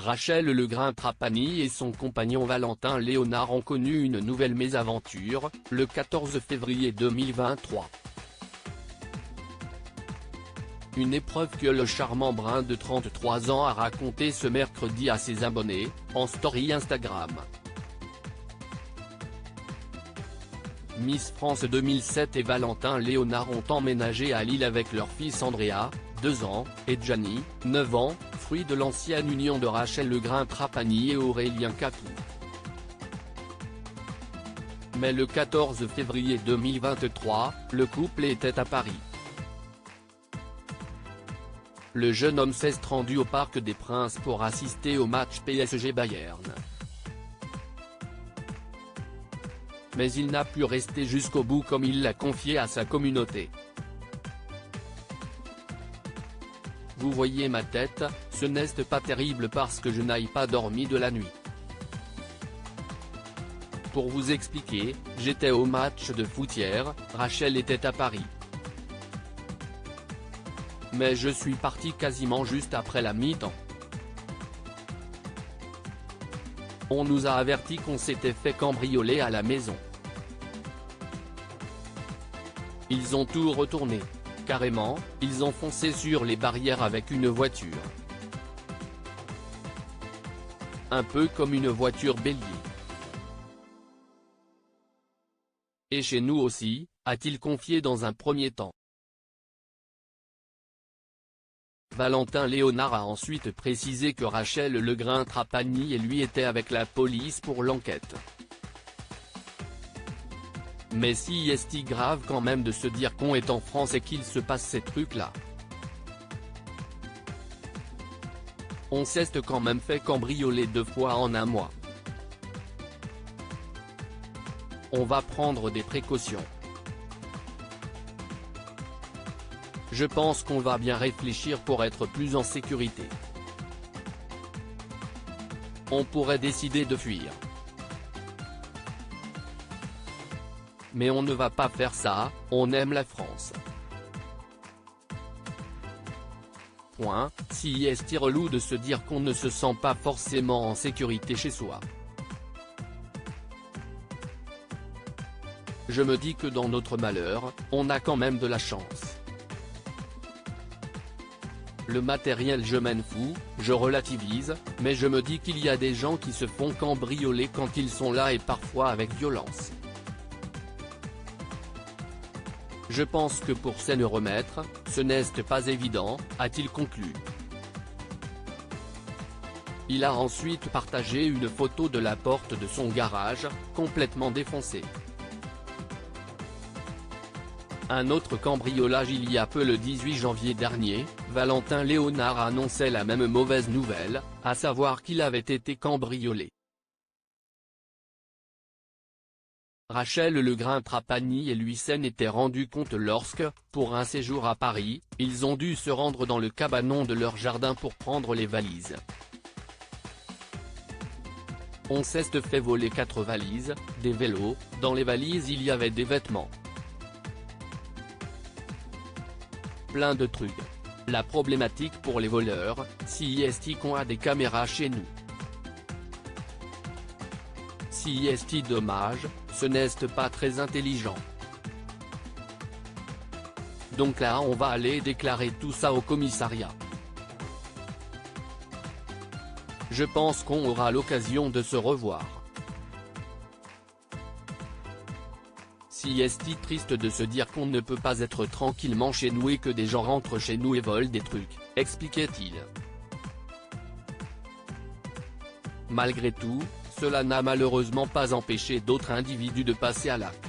Rachel Legrain-Trapani et son compagnon Valentin Léonard ont connu une nouvelle mésaventure, le 14 février 2023. Une épreuve que le charmant brun de 33 ans a raconté ce mercredi à ses abonnés, en story Instagram. Miss France 2007 et Valentin Léonard ont emménagé à Lille avec leur fils Andrea, 2 ans, et Gianni, 9 ans, fruit de l'ancienne union de Rachel Legrain-Trapani et Aurélien Catou. Mais le 14 février 2023, le couple était à Paris. Le jeune homme s'est rendu au Parc des Princes pour assister au match PSG Bayern. Mais il n'a pu rester jusqu'au bout comme il l'a confié à sa communauté. Vous voyez ma tête, ce n'est pas terrible parce que je n'aille pas dormi de la nuit. Pour vous expliquer, j'étais au match de foot hier, Rachel était à Paris. Mais je suis parti quasiment juste après la mi-temps. On nous a averti qu'on s'était fait cambrioler à la maison. Ils ont tout retourné. Carrément, ils ont foncé sur les barrières avec une voiture. Un peu comme une voiture bélier. Et chez nous aussi, a-t-il confié dans un premier temps. Valentin Léonard a ensuite précisé que Rachel Legrain-Trapani et lui étaient avec la police pour l'enquête. Mais si est-il grave quand même de se dire qu'on est en France et qu'il se passe ces trucs-là. On s'est quand même fait cambrioler 2 fois en un mois. On va prendre des précautions. Je pense qu'on va bien réfléchir pour être plus en sécurité. On pourrait décider de fuir. Mais on ne va pas faire ça, on aime la France. Si est-il relou de se dire qu'on ne se sent pas forcément en sécurité chez soi. Je me dis que dans notre malheur, on a quand même de la chance. Le matériel je m'en fous, je relativise, mais je me dis qu'il y a des gens qui se font cambrioler quand ils sont là et parfois avec violence. Je pense que pour s'en remettre, ce n'est pas évident, a-t-il conclu. Il a ensuite partagé une photo de la porte de son garage, complètement défoncée. Un autre cambriolage il y a peu le 18 janvier dernier, Valentin Léonard annonçait la même mauvaise nouvelle, à savoir qu'il avait été cambriolé. Rachel Legrain-Trapani et lui s'en étaient rendu compte lorsque, pour un séjour à Paris, ils ont dû se rendre dans le cabanon de leur jardin pour prendre les valises. On s'est fait voler 4 valises, des vélos, dans les valises il y avait des vêtements. Plein de trucs. La problématique pour les voleurs, si est-il qu'on a des caméras chez nous. Si est-il dommage, ce n'est pas très intelligent. Donc là on va aller déclarer tout ça au commissariat. Je pense qu'on aura l'occasion de se revoir. Si est-il triste de se dire qu'on ne peut pas être tranquillement chez nous et que des gens rentrent chez nous et volent des trucs, expliquait-il. Malgré tout, cela n'a malheureusement pas empêché d'autres individus de passer à l'acte.